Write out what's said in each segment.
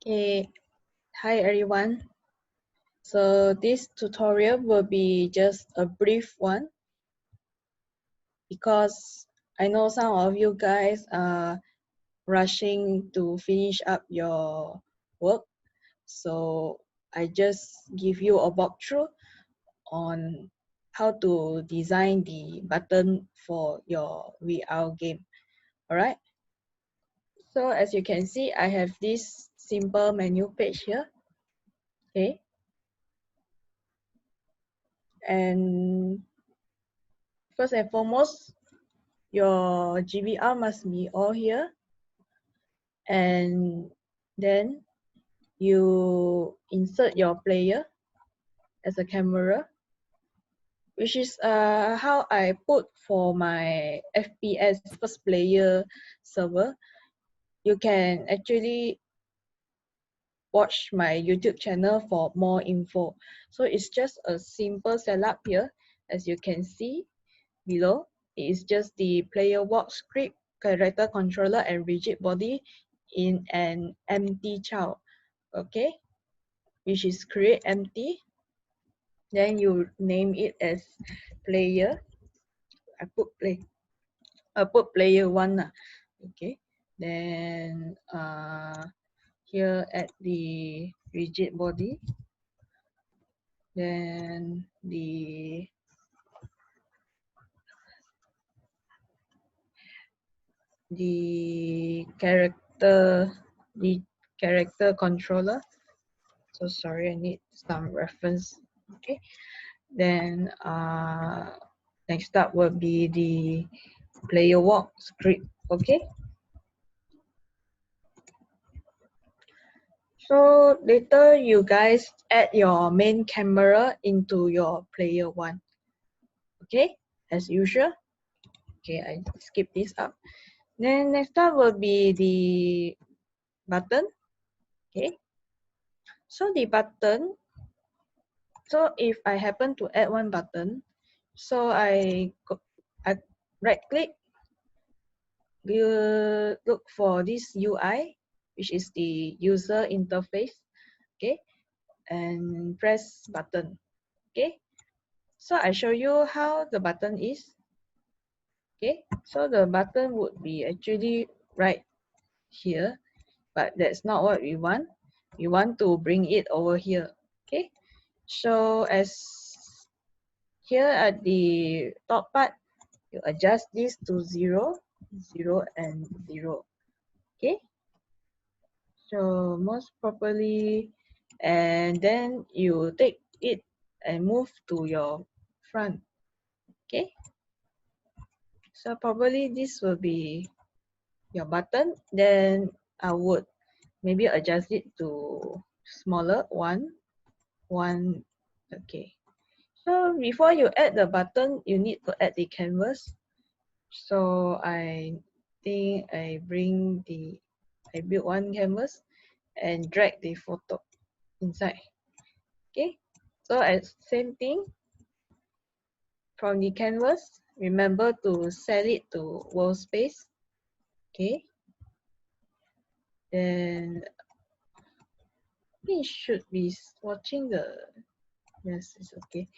Okay, hi everyone. So this tutorial will be just a brief one because I know some of you guys are rushing to finish up your work. So I just give you a walkthrough on how to design the button for your VR game. All right. So as you can see, I have this simple menu page here. Okay. And first and foremost, your GVR must be all here, and then you insert your player as a camera, which is how I put for my FPS first player server. You can actually watch my YouTube channel for more info. So it's just a simple setup here, as you can see below. It is just the player walk script, character controller, and rigid body in an empty child. Okay, which is create empty. Then you name it as player. I put player one. Okay. Then here at the rigid body. Then the character controller. So sorry, I need some reference. Okay. Then next up will be the player walk script. Okay. So later you guys add your main camera into your player one. Okay, as usual. Okay, I skip this up. Then next up will be the button. Okay. So the button. So if I happen to add one button, so I right click. You look for this UI, which is the user interface. Okay, and press button. Okay. So I show you how the button is. Okay, so the button would be actually right here, but that's not what we want. We want to bring it over here. Okay, so as here at the top part, you adjust this to 0, 0, and 0. Okay, so most properly, and then you take it and move to your front. Okay, so probably this will be your button. Then I would maybe adjust it to smaller one. Okay. So before you add the button, you need to add the canvas. So I think I build one canvas and drag the photo inside. Okay. So as same thing from the canvas, remember to set it to world space. Okay. Then we should be watching the, yes, it's okay.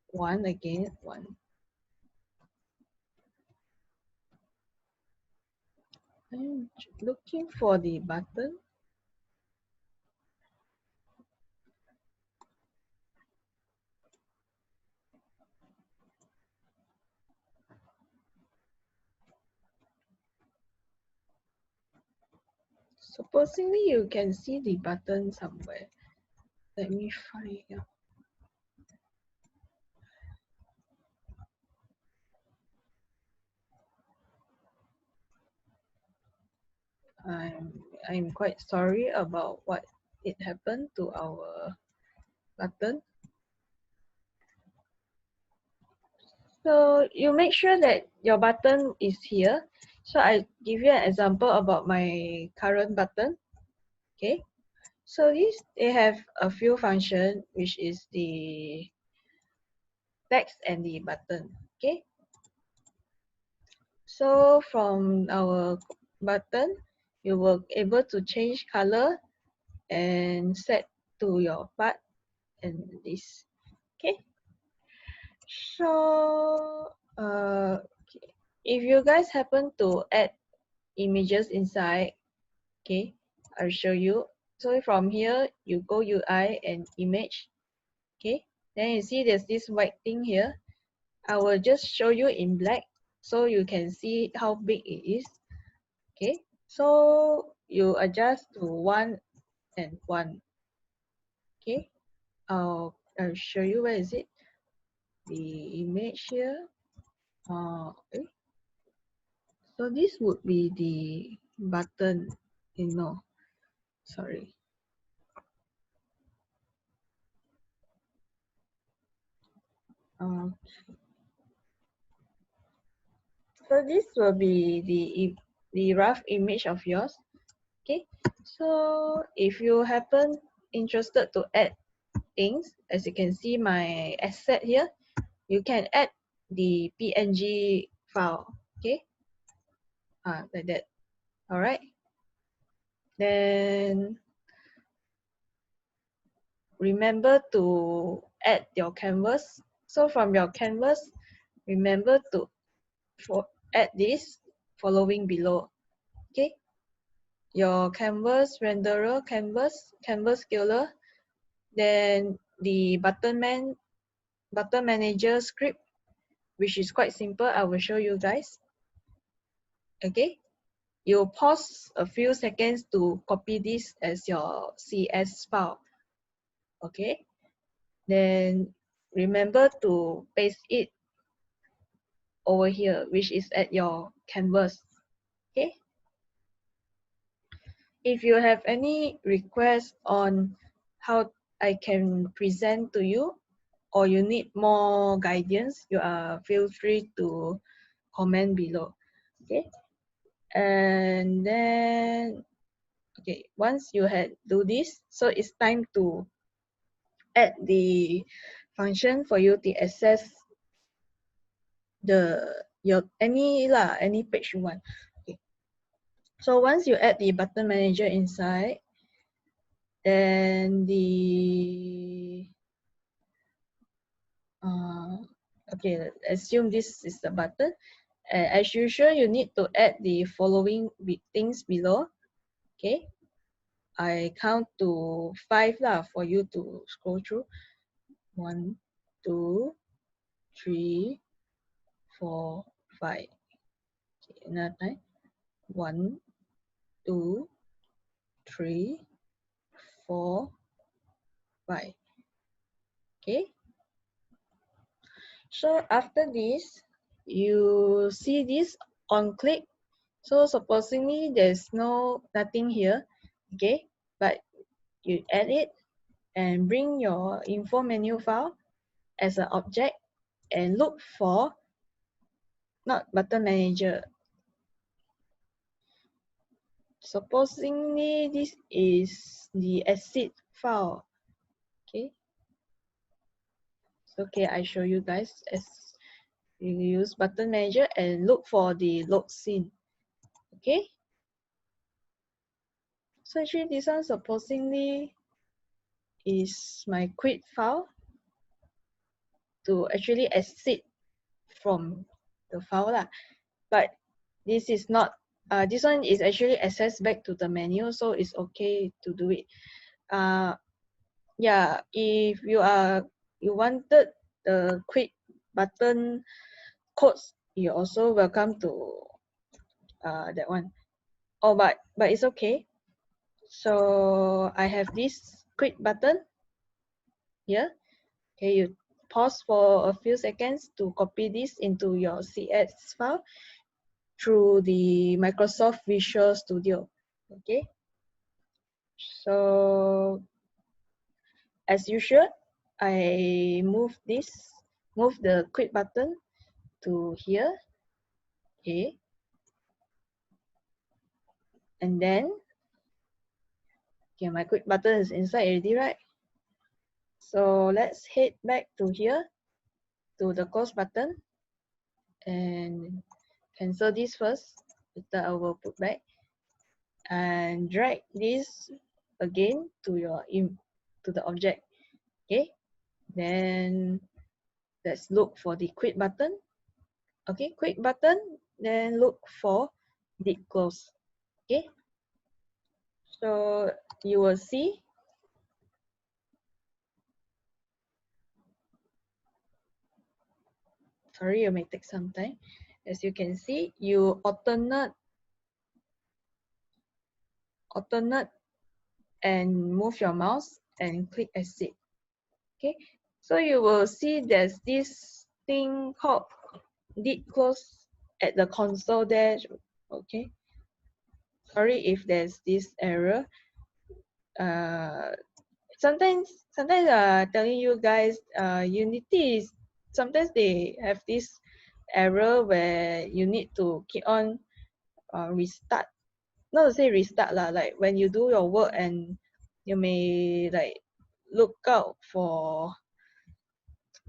One again, one. I'm looking for the button. Supposedly you can see the button somewhere. Let me find out. I'm quite sorry about what it happened to our button. So you make sure that your button is here. So I give you an example about my current button. Okay. So they have a few functions, which is the text and the button. Okay. So from our button, you will able to change color and set to your path and this. Okay. So okay. If you guys happen to add images inside, okay, I'll show you. So from here, you go UI and image. Okay, then you see there's this white thing here. I will just show you in black so you can see how big it is. Okay, so you adjust to 1 and 1. Okay, I'll show you where is it. The image here. Okay. So this would be the button. No, sorry. So this will be the rough image of yours. Okay, so if you happen interested to add things, as you can see my asset here, you can add the PNG file. Okay, like that. All right. Then remember to add your canvas. So from your canvas, remember to add this following below. Okay, your canvas renderer, canvas scaler, then the button manager script, which is quite simple. I will show you guys. Okay, you pause a few seconds to copy this as your CS file. Okay, then remember to paste it over here, which is at your canvas. Okay, if you have any requests on how I can present to you, or you need more guidance, you are feel free to comment below. Okay, and then okay, once you had do this, so it's time to add the function for you to access any page you want. Okay, so once you add the button manager inside, then the okay, assume this is the button. As usual, you need to add the following things below. Okay, I count to 5 lah for you to scroll through. 1, 2, 3, 4, 5. Okay, another time. 1, 2, 3, 4, 5. Okay. So after this, you see this on click. So supposedly there's nothing here. Okay, but you add it and bring your info menu file as an object and look for not button manager. Supposingly this is the exit file. Okay. Okay, I show you guys as you use button manager and look for the load scene. Okay. So actually this one supposingly is my quit file to actually exit from the file lah. But this is not this one is actually access back to the menu, so it's okay to do it. Yeah, if you wanted the quit button codes, you're also welcome to that one. Oh, but it's okay. So I have this quit button here. Okay, you pause for a few seconds to copy this into your CS file through the Microsoft Visual Studio. Okay, so as usual, I move the quit button to here. Okay, and then okay, my quit button is inside already, right? So let's head back to here to the close button and cancel this first. Later I will put back and drag this again to the object. Okay, then let's look for the quit button. Okay, quit button, then look for didclose. Okay, so you will see sorry, it may take some time. As you can see, you alternate and move your mouse and click exit. Okay, so you will see there's this thing called didclose at the console there. Okay, sorry if there's this error. Sometimes telling you guys, Unity is sometimes they have this error where you need to keep on restart. Not to say restart lah, like when you do your work and you may like look out for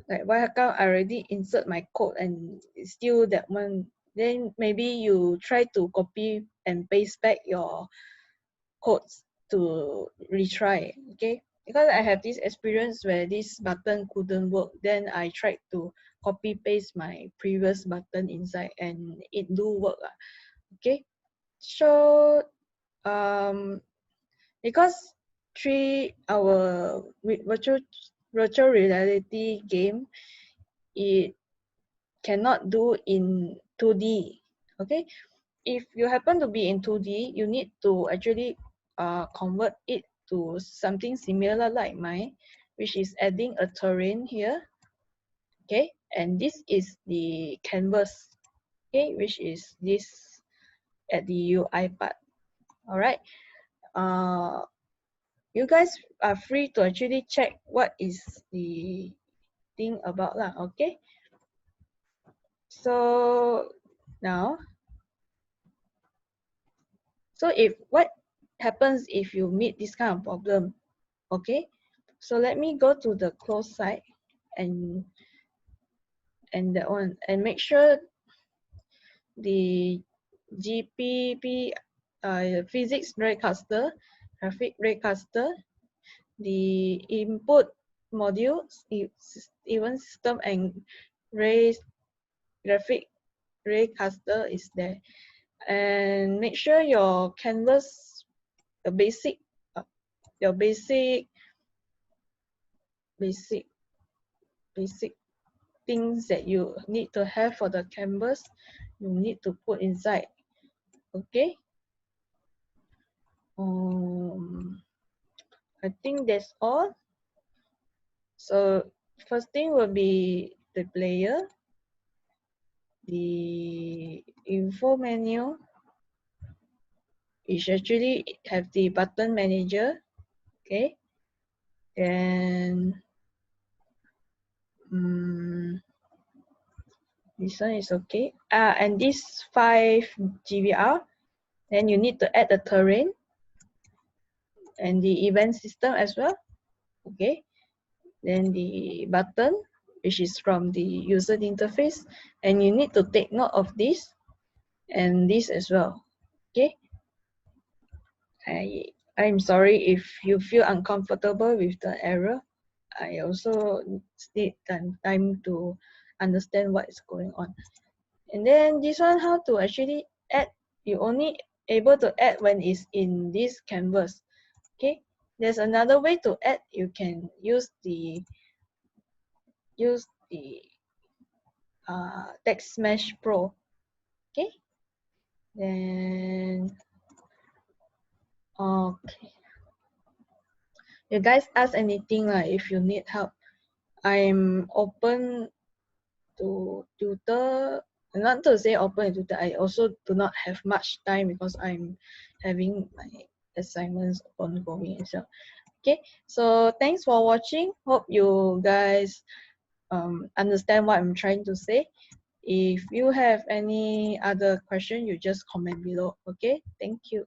like why come I already insert my code and it's still that one. Then maybe you try to copy and paste back your codes to retry. Okay, because I have this experience where this button couldn't work, then I tried to copy paste my previous button inside and it do work. Okay, so because our virtual reality game, it cannot do in 2D. Okay, if you happen to be in 2D, you need to actually convert it to something similar like mine, which is adding a terrain here. Okay, and this is the canvas. Okay, which is this at the UI part. All right. You guys are free to actually check what is the thing about lah. Okay. So now, so if what happens if you meet this kind of problem? Okay, so let me go to the close side and that one and make sure the GPP physics raycaster, graphic raycaster, the input modules, even system and graphic raycaster is there, and make sure your canvas, the basic things that you need to have for the canvas, you need to put inside. Okay. I think that's all. So first thing will be the player, the info menu, which actually have the button manager. Okay, and this one is okay. And this 5 GVR. Then you need to add the terrain and the event system as well. Okay. Then the button, which is from the user interface, and you need to take note of this and this as well. Okay. I'm sorry if you feel uncomfortable with the error. I also need time to understand what is going on. And then this one, how to actually add, you only able to add when it's in this canvas. Okay, there's another way to add. You can use the Text Mesh Pro. Okay, then okay, you guys ask anything like if you need help. I'm open to tutor. Not to say open to tutor, I also do not have much time because I'm having my assignments ongoing as well. Okay, so thanks for watching. Hope you guys understand what I'm trying to say. If you have any other question, you just comment below. Okay, thank you.